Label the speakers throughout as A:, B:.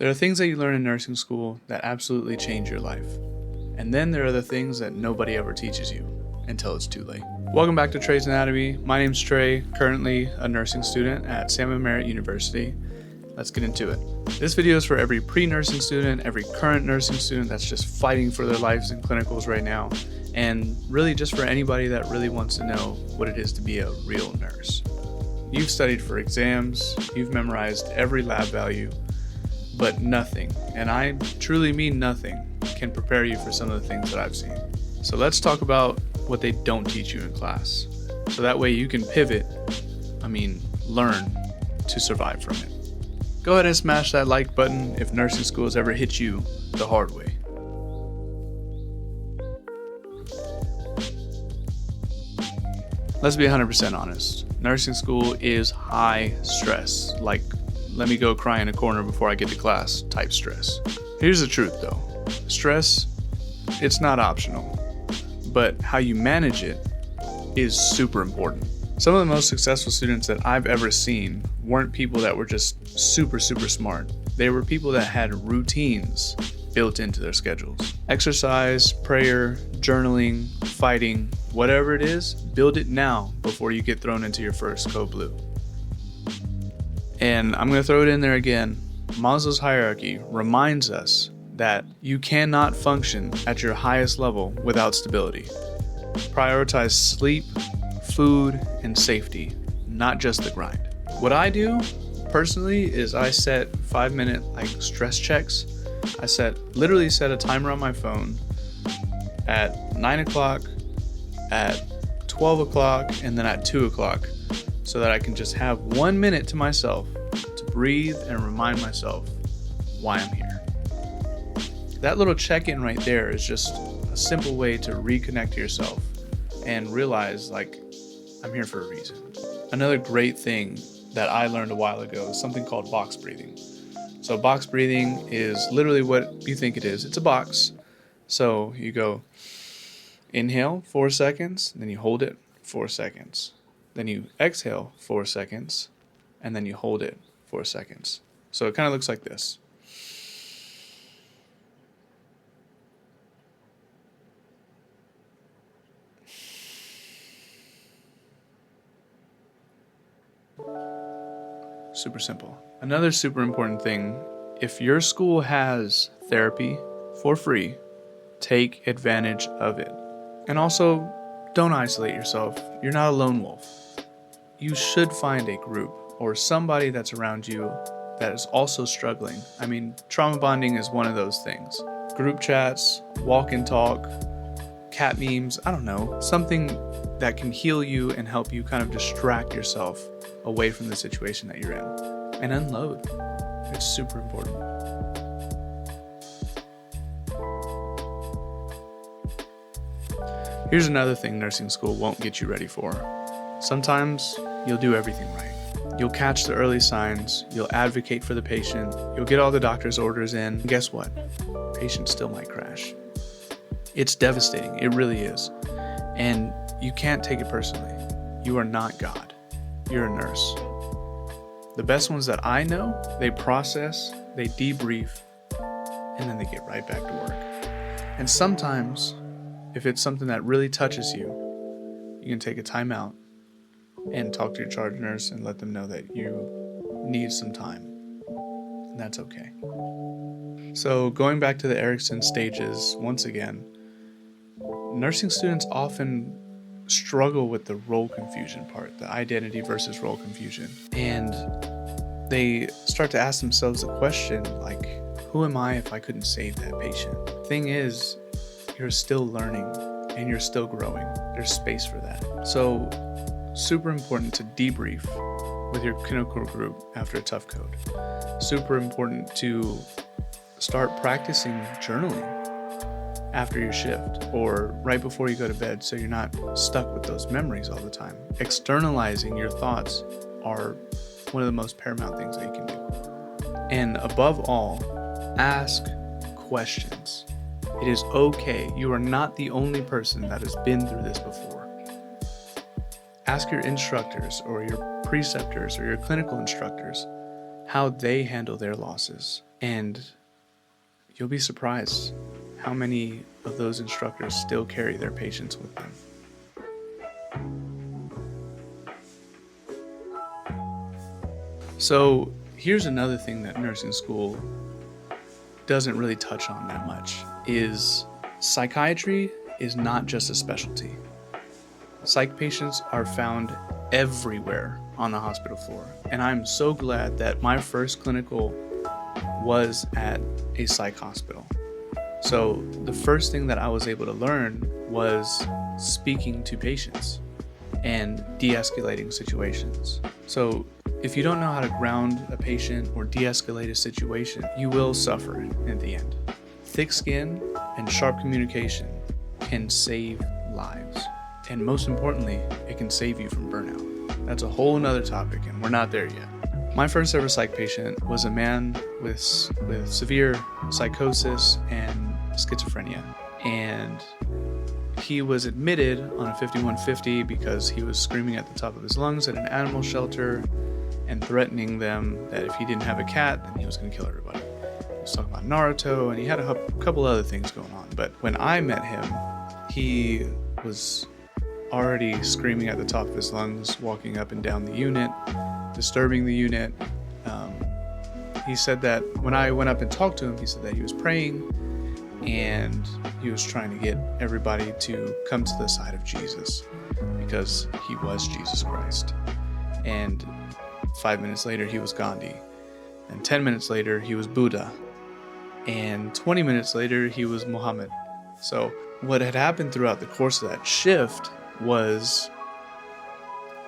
A: There are things that you learn in nursing school that absolutely change your life. And then there are the things that nobody ever teaches you until it's too late. Welcome back to Trey's Anatomy. My name's Trey, currently a nursing student at Sam & Merritt University. Let's get into it. This video is for every pre-nursing student, every current nursing student that's just fighting for their lives in clinicals right now, and really just for anybody that really wants to know what it is to be a real nurse. You've studied for exams, you've memorized every lab value, but nothing, and I truly mean nothing, can prepare you for some of the things that I've seen. So let's talk about what they don't teach you in class, so that way you can learn to survive from it. Go ahead and smash that like button if nursing school has ever hit you the hard way. Let's be 100% honest. Nursing school is high stress, like let me go cry in a corner before I get to class type stress. Here's the truth though. Stress, it's not optional, but how you manage it is super important. Some of the most successful students that I've ever seen weren't people that were just super smart. They were people that had routines built into their schedules. Exercise, prayer, journaling, fighting, whatever it is, build it now before you get thrown into your first code blue. And I'm gonna throw it in there again. Maslow's hierarchy reminds us that you cannot function at your highest level without stability. Prioritize sleep, food, and safety, not just the grind. What I do personally is I set 5-minute stress checks. I literally set a timer on my phone at 9 o'clock, at 12 o'clock, and then at 2 o'clock, so that I can just have 1 minute to myself to breathe and remind myself why I'm here. That little check-in right there is just a simple way to reconnect to yourself and realize I'm here for a reason. Another great thing that I learned a while ago is something called box breathing. So box breathing is literally what you think it is. It's a box. So you go inhale 4 seconds, then you hold it 4 seconds. Then you exhale 4 seconds, and then you hold it 4 seconds. So it kind of looks like this. Super simple. Another super important thing, if your school has therapy for free, take advantage of it. And also, don't isolate yourself. You're not a lone wolf. You should find a group or somebody that's around you that is also struggling. Trauma bonding is one of those things. Group chats, walk and talk, cat memes, I don't know, something that can heal you and help you kind of distract yourself away from the situation that you're in and unload. It's super important. Here's another thing nursing school won't get you ready for. Sometimes you'll do everything right. You'll catch the early signs, you'll advocate for the patient, you'll get all the doctor's orders in, and guess what? Patient still might crash. It's devastating, it really is. And you can't take it personally. You are not God. You're a nurse. The best ones that I know, they process, they debrief, and then they get right back to work. And sometimes, if it's something that really touches you, you can take a time out and talk to your charge nurse and let them know that you need some time. And that's okay. So going back to the Erickson stages, once again, nursing students often struggle with the role confusion part, the identity versus role confusion. And they start to ask themselves the question, who am I if I couldn't save that patient? Thing is, you're still learning and you're still growing. There's space for that. So super important to debrief with your clinical group after a tough code. Super important to start practicing journaling after your shift or right before you go to bed, so you're not stuck with those memories all the time. Externalizing your thoughts are one of the most paramount things that you can do. And above all, ask questions. It is okay. You are not the only person that has been through this before. Ask your instructors or your preceptors or your clinical instructors how they handle their losses. And you'll be surprised how many of those instructors still carry their patients with them. So here's another thing that nursing school doesn't really touch on that much, is psychiatry is not just a specialty. Psych patients are found everywhere on the hospital floor, and I'm so glad that my first clinical was at a psych hospital. So the first thing that I was able to learn was speaking to patients and de-escalating situations. So if you don't know how to ground a patient or de-escalate a situation, you will suffer in the end. Thick skin and sharp communication can save lives. And most importantly, it can save you from burnout. That's a whole nother topic, and we're not there yet. My first ever psych patient was a man with severe psychosis and schizophrenia. And he was admitted on a 5150 because he was screaming at the top of his lungs at an animal shelter and threatening them that if he didn't have a cat, then he was going to kill everybody. He was talking about Naruto, and he had a couple other things going on. But when I met him, he was already screaming at the top of his lungs, walking up and down the unit, disturbing the unit. He said that when I went up and talked to him, he said that he was praying and he was trying to get everybody to come to the side of Jesus because he was Jesus Christ. And 5 minutes later, he was Gandhi. And 10 minutes later, he was Buddha. And 20 minutes later, he was Muhammad. So what had happened throughout the course of that shift was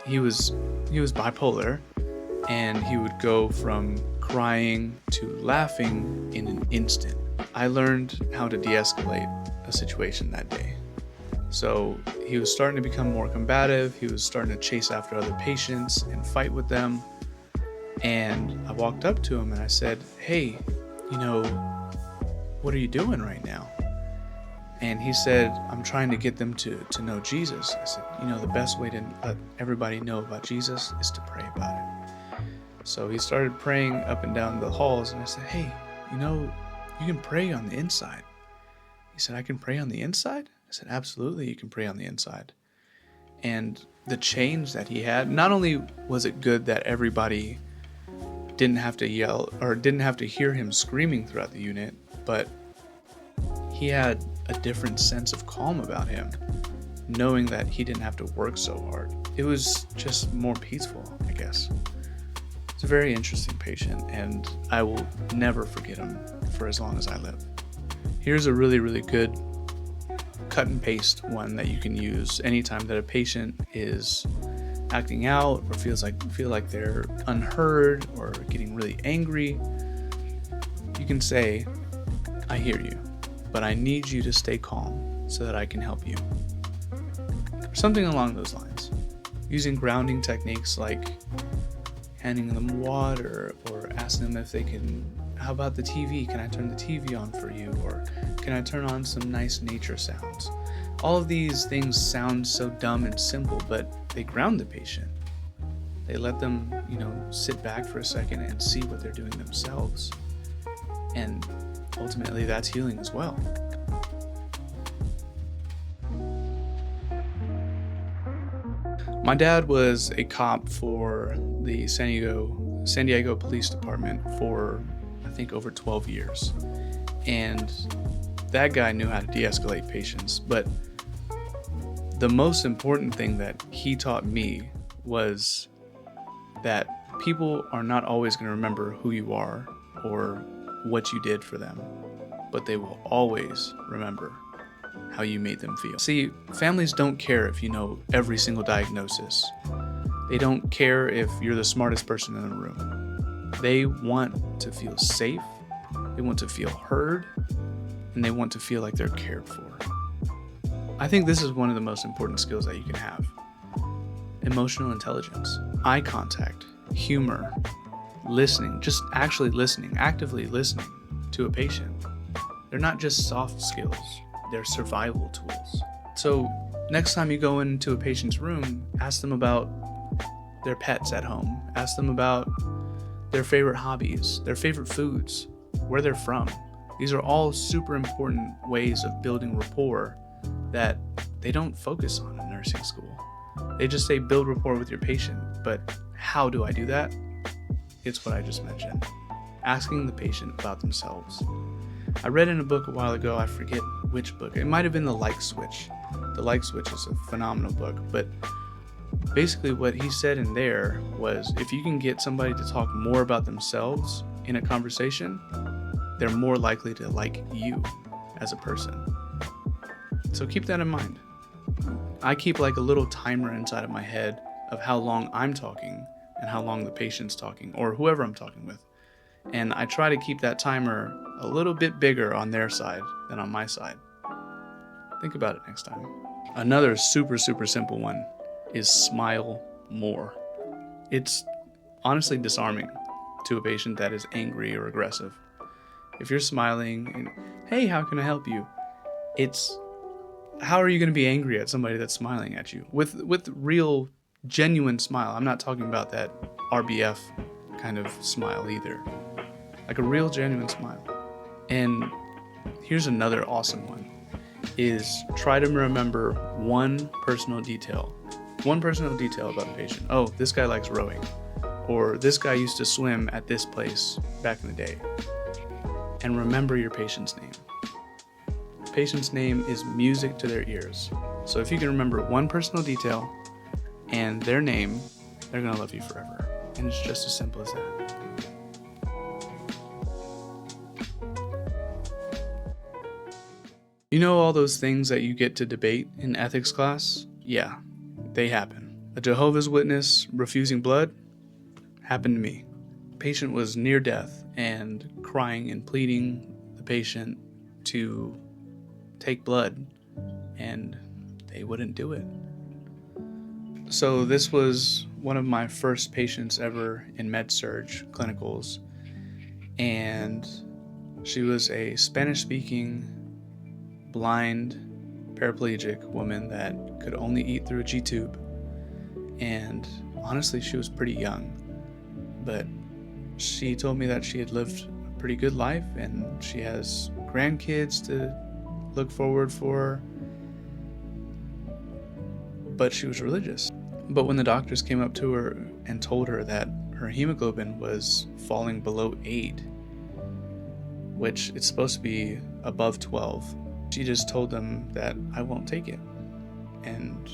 A: he was bipolar, and he would go from crying to laughing in an instant. I learned how to de-escalate a situation that day. So he was starting to become more combative. He was starting to chase after other patients and fight with them. And I walked up to him and I said, "Hey, what are you doing right now?" And he said, "I'm trying to get them to know Jesus." I said, "The best way to let everybody know about Jesus is to pray about it." So he started praying up and down the halls, and I said, "Hey, you can pray on the inside." He said, "I can pray on the inside?" I said, "Absolutely, you can pray on the inside." And the change that he had, not only was it good that everybody didn't have to yell or didn't have to hear him screaming throughout the unit, but he had a different sense of calm about him, knowing that he didn't have to work so hard. It was just more peaceful, I guess. It's a very interesting patient, and I will never forget him for as long as I live. Here's a really, really good cut and paste one that you can use anytime that a patient is acting out or feel like they're unheard or getting really angry. You can say, "I hear you, but I need you to stay calm so that I can help you." Something along those lines. Using grounding techniques like handing them water or asking them if they can, "How about the TV? Can I turn the TV on for you?" Or "Can I turn on some nice nature sounds?" All of these things sound so dumb and simple, but they ground the patient. They let them, sit back for a second and see what they're doing themselves. And ultimately, that's healing as well. My dad was a cop for the San Diego Police Department for, I think, over 12 years. And that guy knew how to de-escalate patients. But the most important thing that he taught me was that people are not always going to remember who you are or what you did for them, but they will always remember how you made them feel. See, families don't care if you know every single diagnosis. They don't care if you're the smartest person in the room. They want to feel safe, they want to feel heard, and they want to feel like they're cared for. I think this is one of the most important skills that you can have. Emotional intelligence, eye contact, humor, listening, just actually listening, actively listening to a patient. They're not just soft skills, they're survival tools. So next time you go into a patient's room, ask them about their pets at home. Ask them about their favorite hobbies, their favorite foods. where they're from. These are all super important ways of building rapport that they don't focus on in nursing school. They just say build rapport with your patient, but how do I do that? It's what I just mentioned. Asking the patient about themselves. I read in a book a while ago, I forget which book. It might have been The Like Switch. The Like Switch is a phenomenal book, but basically what he said in there was if you can get somebody to talk more about themselves in a conversation, they're more likely to like you as a person. So keep that in mind. I keep like a little timer inside of my head of how long I'm talking and how long the patient's talking, or whoever I'm talking with. And I try to keep that timer a little bit bigger on their side than on my side. Think about it next time. Another super simple one is smile more. It's honestly disarming to a patient that is angry or aggressive. If you're smiling and, hey, how can I help you? How are you going to be angry at somebody that's smiling at you? With real, genuine smile. I'm not talking about that RBF kind of smile either. Like a real, genuine smile. And here's another awesome one, is try to remember one personal detail about the patient. Oh, this guy likes rowing. Or this guy used to swim at this place back in the day. And remember your patient's name. The patient's name is music to their ears. So if you can remember one personal detail and their name, they're going to love you forever. And it's just as simple as that. You know all those things that you get to debate in ethics class? Yeah, they happen. A Jehovah's Witness refusing blood happened to me. The patient was near death and crying and pleading the patient to take blood, and they wouldn't do it. So this was one of my first patients ever in med-surg clinicals, and she was a Spanish-speaking, blind, paraplegic woman that could only eat through a G-tube. And honestly, she was pretty young, but she told me that she had lived a pretty good life and she has grandkids to look forward for, but she was religious. But when the doctors came up to her and told her that her hemoglobin was falling below 8, which it's supposed to be above 12, she just told them that I won't take it. And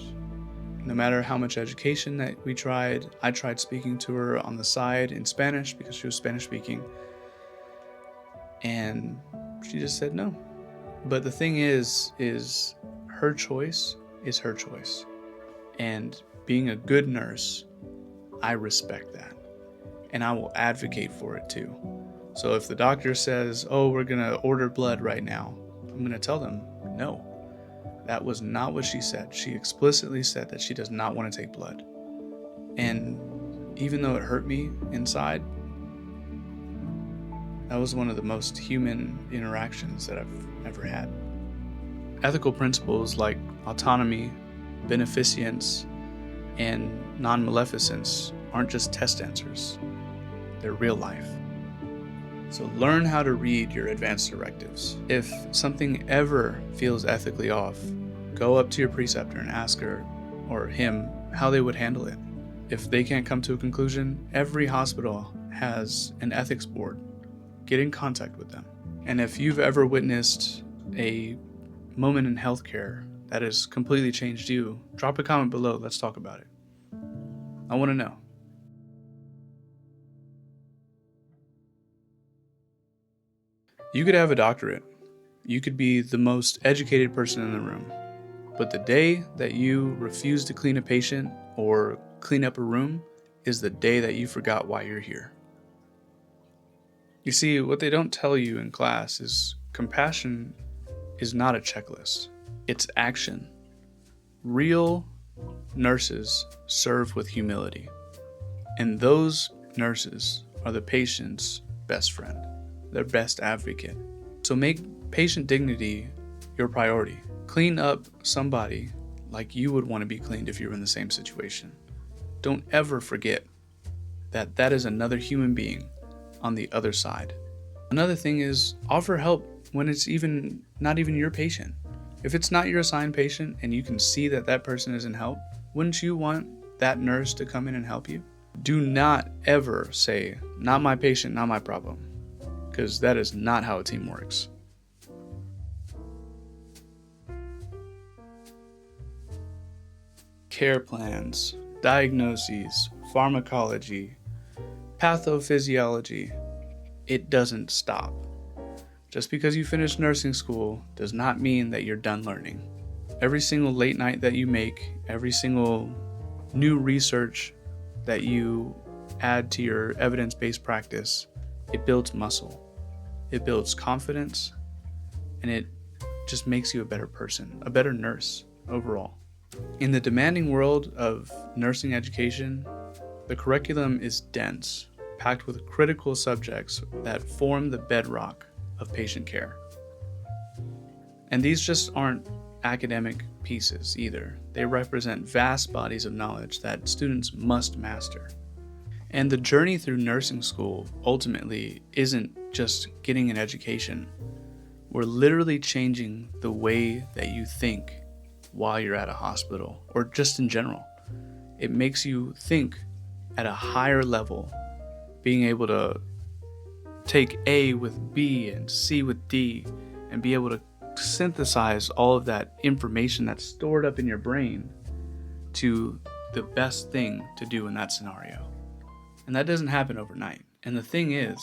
A: no matter how much education that we tried, I tried speaking to her on the side in Spanish because she was Spanish speaking, and she just said no. But the thing is her choice is her choice. And being a good nurse, I respect that. And I will advocate for it too. So if the doctor says, oh, we're gonna order blood right now, I'm going to tell them, no, that was not what she said. She explicitly said that she does not want to take blood. And even though it hurt me inside, that was one of the most human interactions that I've ever had. Ethical principles like autonomy, beneficence, and non-maleficence aren't just test answers. They're real life. So learn how to read your advance directives. If something ever feels ethically off, go up to your preceptor and ask her or him how they would handle it. If they can't come to a conclusion, every hospital has an ethics board. Get in contact with them. And if you've ever witnessed a moment in healthcare that has completely changed you, drop a comment below. Let's talk about it. I want to know. You could have a doctorate. You could be the most educated person in the room. But the day that you refuse to clean a patient or clean up a room is the day that you forgot why you're here. You see, what they don't tell you in class is compassion is not a checklist. It's action. Real nurses serve with humility. And those nurses are the patient's best friend, their best advocate. So make patient dignity your priority. Clean up somebody like you would want to be cleaned if you were in the same situation. Don't ever forget that that is another human being on the other side. Another thing is offer help when it's not even your patient. If it's not your assigned patient and you can see that that person isn't help, wouldn't you want that nurse to come in and help you? Do not ever say, not my patient, not my problem, because that is not how a team works. Care plans, diagnoses, pharmacology, pathophysiology, it doesn't stop. Just because you finish nursing school does not mean that you're done learning. Every single late night that you make, every single new research that you add to your evidence-based practice, it builds muscle, it builds confidence, and it just makes you a better person, a better nurse overall. In the demanding world of nursing education, the curriculum is dense, packed with critical subjects that form the bedrock of patient care. And these just aren't academic pieces either. They represent vast bodies of knowledge that students must master. And the journey through nursing school ultimately isn't just getting an education. We're literally changing the way that you think while you're at a hospital, or just in general. It makes you think at a higher level, being able to take A with B and C with D and be able to synthesize all of that information that's stored up in your brain to the best thing to do in that scenario. And that doesn't happen overnight. And the thing is,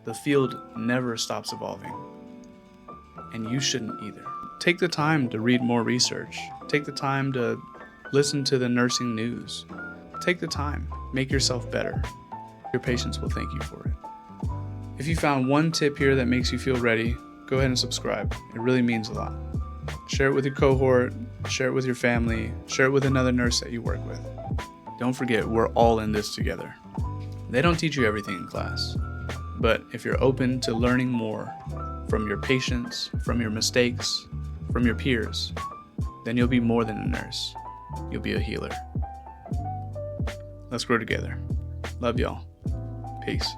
A: the field never stops evolving. And you shouldn't either. Take the time to read more research. Take the time to listen to the nursing news. Take the time. Make yourself better. Your patients will thank you for it. If you found one tip here that makes you feel ready, go ahead and subscribe. It really means a lot. Share it with your cohort, share it with your family, share it with another nurse that you work with. Don't forget, we're all in this together. They don't teach you everything in class, but if you're open to learning more from your patients, from your mistakes, from your peers, then you'll be more than a nurse. You'll be a healer. Let's grow together. Love y'all. Peace.